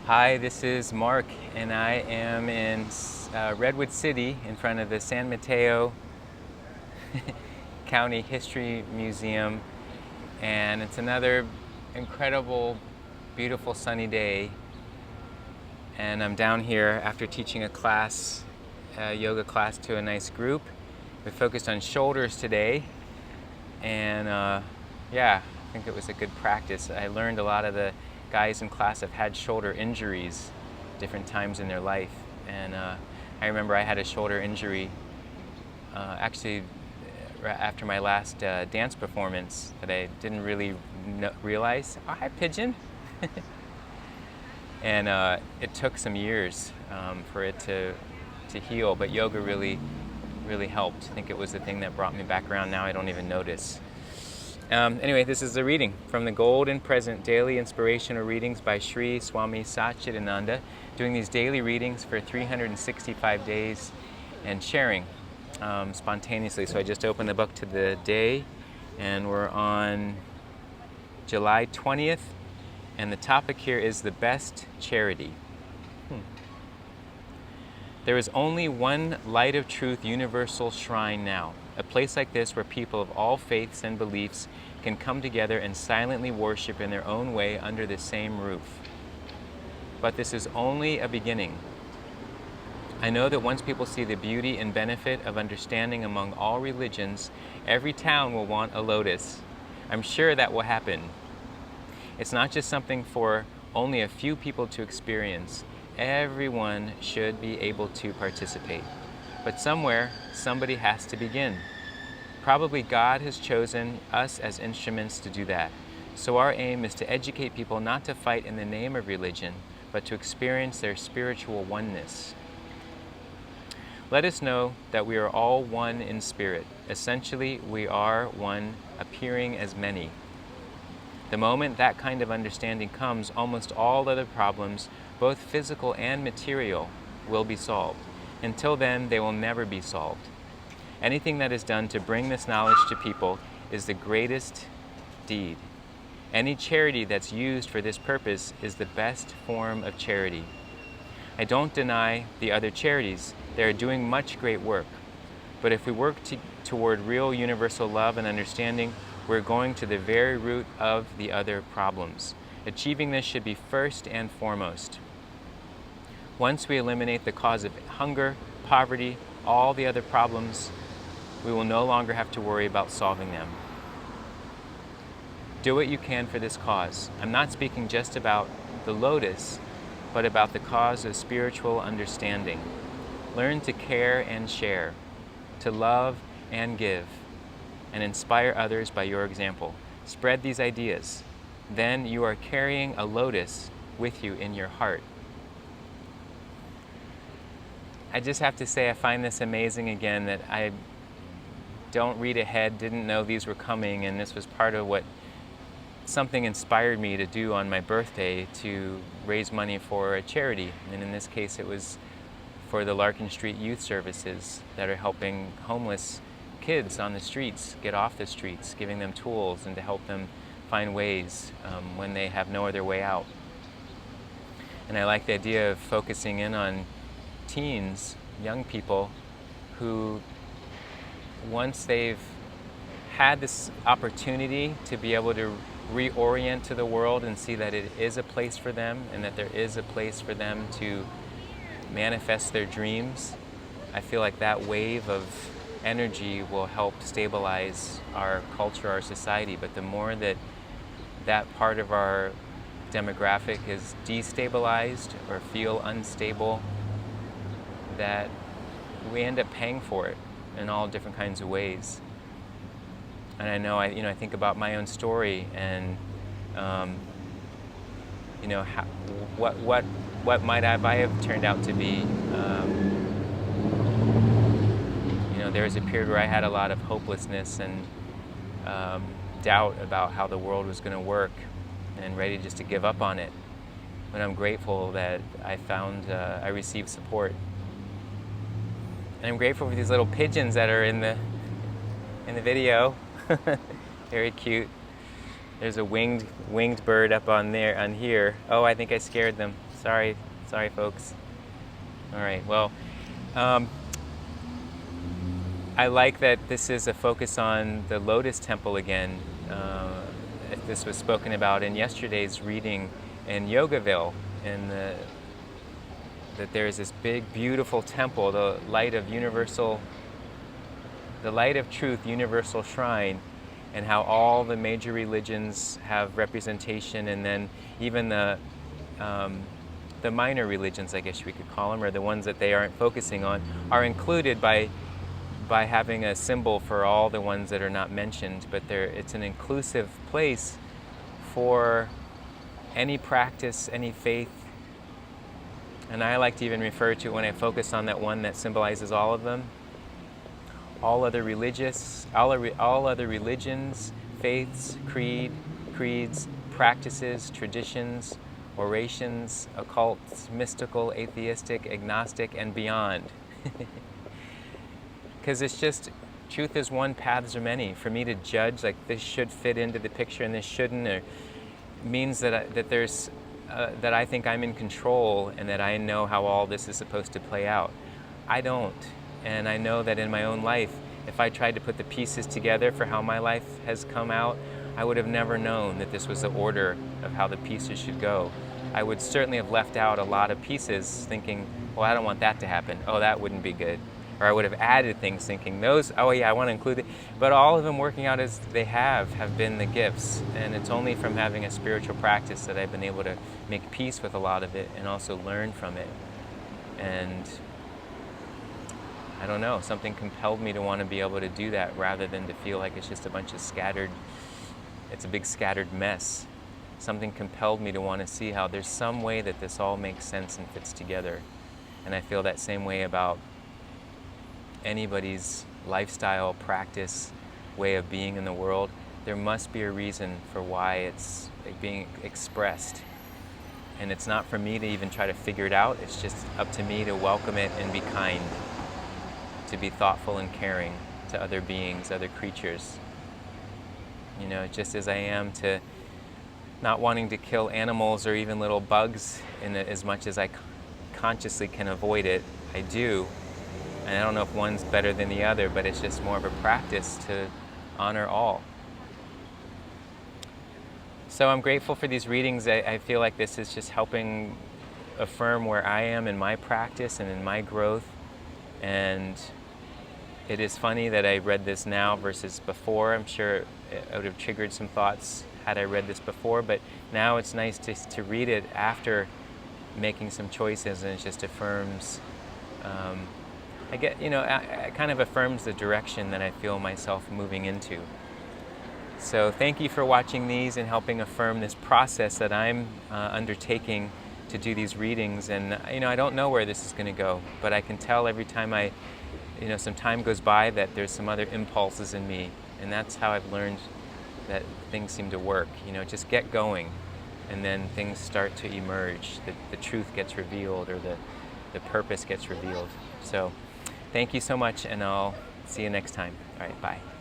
Hi, this is Mark, and I am in Redwood City in front of the San Mateo County History Museum, and it's another incredible, beautiful sunny day. And I'm down here after teaching a yoga class to a nice group. We focused on shoulders today, and yeah, I think it was a good practice. I learned a lot of the guys in class have had shoulder injuries different times in their life, and I remember I had a shoulder injury actually after my last dance performance that I didn't really realize. Oh, hi, pigeon. And it took some years for it to heal, but yoga really helped. I think it was the thing that brought me back around. Now I don't even notice. Anyway, this is the reading from the Golden Present Daily Inspirational Readings by Sri Swami Satchidananda, doing these daily readings for 365 days and sharing spontaneously. So I just opened the book to the day, and we're on July 20th, and the topic here is the best charity. There is only one Light of Truth universal shrine now, a place like this where people of all faiths and beliefs can come together and silently worship in their own way under the same roof. But this is only a beginning. I know that once people see the beauty and benefit of understanding among all religions, every town will want a lotus. I'm sure that will happen. It's not just something for only a few people to experience. Everyone should be able to participate. But somewhere, somebody has to begin. Probably God has chosen us as instruments to do that. So our aim is to educate people not to fight in the name of religion, but to experience their spiritual oneness. Let us know that we are all one in spirit. Essentially, we are one appearing as many. The moment that kind of understanding comes, almost all other problems, both physical and material, will be solved. Until then, they will never be solved. Anything that is done to bring this knowledge to people is the greatest deed. Any charity that's used for this purpose is the best form of charity. I don't deny the other charities. They are doing much great work. But if we work toward real universal love and understanding, we're going to the very root of the other problems. Achieving this should be first and foremost. Once we eliminate the cause of hunger, poverty, all the other problems, we will no longer have to worry about solving them. Do what you can for this cause. I'm not speaking just about the lotus, but about the cause of spiritual understanding. Learn to care and share, to love and give, and inspire others by your example. Spread these ideas. Then you are carrying a lotus with you in your heart. I just have to say I find this amazing again, that I don't read ahead, didn't know these were coming, and this was part of what something inspired me to do on my birthday, to raise money for a charity. And in this case it was for the Larkin Street Youth Services that are helping homeless kids on the streets get off the streets, giving them tools and to help them find ways when they have no other way out. And I like the idea of focusing in on teens, young people, who once they've had this opportunity to be able to reorient to the world and see that it is a place for them and that there is a place for them to manifest their dreams, I feel like that wave of energy will help stabilize our culture, our society. But the more that that part of our demographic is destabilized or feel unstable, that we end up paying for it in all different kinds of ways. And I know, I think about my own story, and what might I have turned out to be. There was a period where I had a lot of hopelessness and doubt about how the world was going to work, and ready just to give up on it. But I'm grateful that I received support. And I'm grateful for these little pigeons that are in the video. Very cute. There's a winged bird up on here. Oh, I think I scared them. Sorry, folks. All right. Well, um, I like that this is a focus on the Lotus Temple again. This was spoken about in yesterday's reading in Yogaville, in that there is this big, beautiful temple, the light of truth, universal shrine, and how all the major religions have representation, and then even the minor religions, I guess we could call them, or the ones that they aren't focusing on, are included by having a symbol for all the ones that are not mentioned. But it's an inclusive place for any practice, any faith. And I like to even refer to it when I focus on that one that symbolizes all of them. All other religions, faiths, creeds, practices, traditions, orations, occults, mystical, atheistic, agnostic, and beyond. Because it's just, truth is one, paths are many. For me to judge, like this should fit into the picture and this shouldn't, or means that I think I'm in control and that I know how all this is supposed to play out. I don't. And I know that in my own life, if I tried to put the pieces together for how my life has come out, I would have never known that this was the order of how the pieces should go. I would certainly have left out a lot of pieces thinking, well, I don't want that to happen. Oh, that wouldn't be good. Or I would have added things thinking, those, oh yeah, I want to include it. But all of them working out as they have been the gifts. And it's only from having a spiritual practice that I've been able to make peace with a lot of it and also learn from it. And I don't know, something compelled me to want to be able to do that rather than to feel like it's just a bunch of it's a big scattered mess. Something compelled me to want to see how there's some way that this all makes sense and fits together. And I feel that same way about anybody's lifestyle, practice, way of being in the world. There must be a reason for why it's being expressed. And it's not for me to even try to figure it out. It's just up to me to welcome it and be kind, to be thoughtful and caring to other beings, other creatures. You know, just as I am to not wanting to kill animals or even little bugs as much as I consciously can avoid it, I do. And I don't know if one's better than the other, but it's just more of a practice to honor all. So I'm grateful for these readings. I feel like this is just helping affirm where I am in my practice and in my growth. And it is funny that I read this now versus before. I'm sure it would have triggered some thoughts had I read this before, but now it's nice to read it after making some choices, and it just affirms it kind of affirms the direction that I feel myself moving into. So thank you for watching these and helping affirm this process that I'm undertaking to do these readings. And I don't know where this is going to go, but I can tell every time some time goes by that there's some other impulses in me, and that's how I've learned that things seem to work. Just get going, and then things start to emerge. The truth gets revealed, or the purpose gets revealed. So thank you so much, and I'll see you next time. All right, bye.